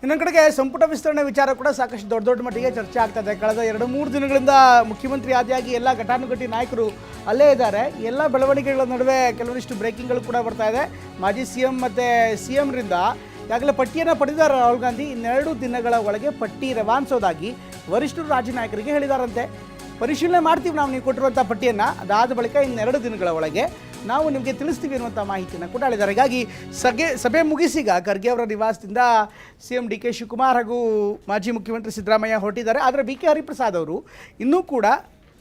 ಇನ್ನೊಂದು ಕಡೆಗೆ ಸಂಪುಟ ವಿಸ್ತರಣೆ ವಿಚಾರ ಕೂಡ ಸಾಕಷ್ಟು ದೊಡ್ಡ ಮಟ್ಟಿಗೆ ಚರ್ಚೆ ಆಗ್ತದೆ. ಕಳೆದ 2-3 ದಿನಗಳಿಂದ ಮುಖ್ಯಮಂತ್ರಿ ಆದಿಯಾಗಿ ಎಲ್ಲ ಘಟಾನುಘಟಿ ನಾಯಕರು ಅಲ್ಲೇ ಇದ್ದಾರೆ. ಎಲ್ಲ ಬೆಳವಣಿಗೆಗಳ ನಡುವೆ ಕೆಲವೊಂದಿಷ್ಟು ಬ್ರೇಕಿಂಗ್ಗಳು ಕೂಡ ಬರ್ತಾ ಇದೆ. ಮಾಜಿ CM ಮತ್ತು CMರಿಂದ ಈಗಾಗಲೇ ಪಟ್ಟಿಯನ್ನು ಪಡೆದಿದ್ದಾರೆ ರಾಹುಲ್ ಗಾಂಧಿ. ಇನ್ನೆರಡು ದಿನಗಳ ಒಳಗೆ ಪಟ್ಟಿ ರವಾನಿಸೋದಾಗಿ ವರಿಷ್ಠರು ರಾಜ್ಯ ನಾಯಕರಿಗೆ ಹೇಳಿದಾರಂತೆ. ಪರಿಶೀಲನೆ ಮಾಡ್ತೀವಿ ನಾವು ನೀವು ಕೊಟ್ಟಿರುವಂಥ ಪಟ್ಟಿಯನ್ನು. ಅದಾದ ಬಳಿಕ ಇನ್ನೆರಡು ದಿನಗಳ ಒಳಗೆ ನಾವು ನಿಮಗೆ ತಿಳಿಸ್ತೀವಿ ಅನ್ನುವಂಥ ಮಾಹಿತಿಯನ್ನು ಕೂಡ ಹೇಳಿದ್ದಾರೆ. ಹೀಗಾಗಿ ಸಭೆ ಮುಗಿಸಿಗ ಖರ್ಗೆ ಅವರ ನಿವಾಸದಿಂದ CM DK ಶಿವಕುಮಾರ್ ಹಾಗೂ ಮಾಜಿ ಮುಖ್ಯಮಂತ್ರಿ ಸಿದ್ದರಾಮಯ್ಯ ಹೊರಟಿದ್ದಾರೆ. ಆದರೆ BK ಹರಿಪ್ರಸಾದ್ ಅವರು ಇನ್ನೂ ಕೂಡ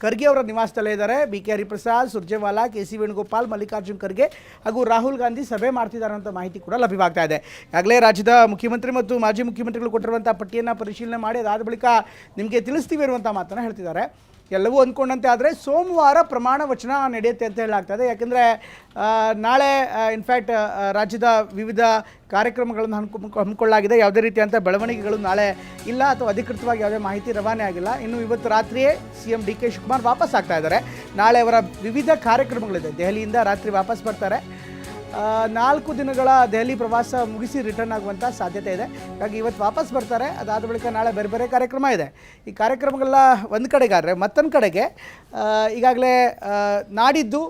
ಖರ್ಗೆ ಅವರ ನಿವಾಸದಲ್ಲೇ ಇದ್ದಾರೆ. BK ಹರಿಪ್ರಸಾದ್, ಸುರ್ಜೇವಾಲಾ, KC ವೇಣುಗೋಪಾಲ್, ಮಲ್ಲಿಕಾರ್ಜುನ್ ಖರ್ಗೆ ಹಾಗೂ ರಾಹುಲ್ ಗಾಂಧಿ ಸಭೆ ಮಾಡ್ತಿದ್ದಾರೆ ಅಂತ ಮಾಹಿತಿ ಕೂಡ ಲಭ್ಯವಾಗ್ತಾ ಇದೆ. ಈಗಾಗಲೇ ರಾಜ್ಯದ ಮುಖ್ಯಮಂತ್ರಿ ಮತ್ತು ಮಾಜಿ ಮುಖ್ಯಮಂತ್ರಿಗಳು ಕೊಟ್ಟಿರುವಂಥ ಪಟ್ಟಿಯನ್ನು ಪರಿಶೀಲನೆ ಮಾಡಿ ಅದಾದ ಬಳಿಕ ನಿಮಗೆ ತಿಳಿಸ್ತೀವಿ ಅನ್ನುವಂಥ ಮಾತನ್ನು ಹೇಳ್ತಿದ್ದಾರೆ. ಎಲ್ಲವೂ ಅಂದ್ಕೊಂಡಂತೆ ಆದರೆ ಸೋಮವಾರ ಪ್ರಮಾಣ ವಚನ ನಡೆಯುತ್ತೆ ಅಂತ ಹೇಳಲಾಗ್ತದೆ. ಯಾಕೆಂದರೆ ನಾಳೆ ಇನ್ಫ್ಯಾಕ್ಟ್ ರಾಜ್ಯದ ವಿವಿಧ ಕಾರ್ಯಕ್ರಮಗಳನ್ನು ಹಮ್ಮಿಕೊಳ್ಳಲಾಗಿದೆ. ಯಾವುದೇ ರೀತಿಯಂಥ ಬೆಳವಣಿಗೆಗಳು ನಾಳೆ ಇಲ್ಲ ಅಥವಾ ಅಧಿಕೃತವಾಗಿ ಯಾವುದೇ ಮಾಹಿತಿ ರವಾನೆ ಆಗಿಲ್ಲ. ಇನ್ನು ಇವತ್ತು ರಾತ್ರಿಯೇ CM DK ಶಿವಕುಮಾರ್ ವಾಪಸ್ ಆಗ್ತಾ ಇದ್ದಾರೆ. ನಾಳೆ ಅವರ ವಿವಿಧ ಕಾರ್ಯಕ್ರಮಗಳಿದೆ. ದೆಹಲಿಯಿಂದ ರಾತ್ರಿ ವಾಪಸ್ ಬರ್ತಾರೆ. 4 ದಿನಗಳ ದೆಹಲಿ ಪ್ರವಾಸ ಮುಗಿಸಿ ರಿಟರ್ನ್ ಆಗುವಂಥ ಸಾಧ್ಯತೆ ಇದೆ. ಹಾಗಾಗಿ ಇವತ್ತು ವಾಪಸ್ ಬರ್ತಾರೆ. ಅದಾದ ಬಳಿಕ ನಾಳೆ ಬೇರೆ ಬೇರೆ ಕಾರ್ಯಕ್ರಮ ಇದೆ. ಈ ಕಾರ್ಯಕ್ರಮಗಳ ಒಂದು ಕಡೆಗಾದರೆ ಮತ್ತೊಂದು ಕಡೆಗೆ ಈಗಾಗಲೇ ನಾಡಿದ್ದು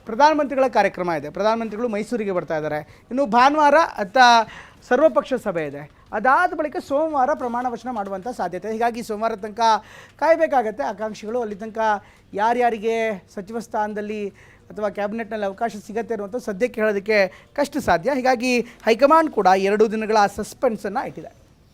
ಪ್ರಧಾನಮಂತ್ರಿಗಳ ಕಾರ್ಯಕ್ರಮ ಇದೆ. ಪ್ರಧಾನಮಂತ್ರಿಗಳು ಮೈಸೂರಿಗೆ ಬರ್ತಾ ಇದ್ದಾರೆ. ಇನ್ನು ಭಾನುವಾರ ಸರ್ವಪಕ್ಷ ಸಭೆ ಇದೆ. ಅದಾದ ಬಳಿಕ ಸೋಮವಾರ ಪ್ರಮಾಣ ವಚನ ಮಾಡುವಂಥ ಸಾಧ್ಯತೆ. ಹೀಗಾಗಿ ಸೋಮವಾರ ತನಕ ಕಾಯಬೇಕಾಗತ್ತೆ ಆಕಾಂಕ್ಷಿಗಳು. ಅಲ್ಲಿ ತನಕ ಯಾರ್ಯಾರಿಗೆ ಸಚಿವ ಸ್ಥಾನದಲ್ಲಿ ಅಥವಾ ಕ್ಯಾಬಿನೆಟ್ನಲ್ಲಿ ಅವಕಾಶ ಸಿಗತ್ತೆ ಅನ್ನುವಂಥ ಸದ್ಯಕ್ಕೆ ಹೇಳೋದಕ್ಕೆ ಕಷ್ಟ ಸಾಧ್ಯ. ಹೀಗಾಗಿ ಹೈಕಮಾಂಡ್ ಕೂಡ 2 ದಿನಗಳ ಸಸ್ಪೆನ್ಸನ್ನು ಇಟ್ಟಿದೆ.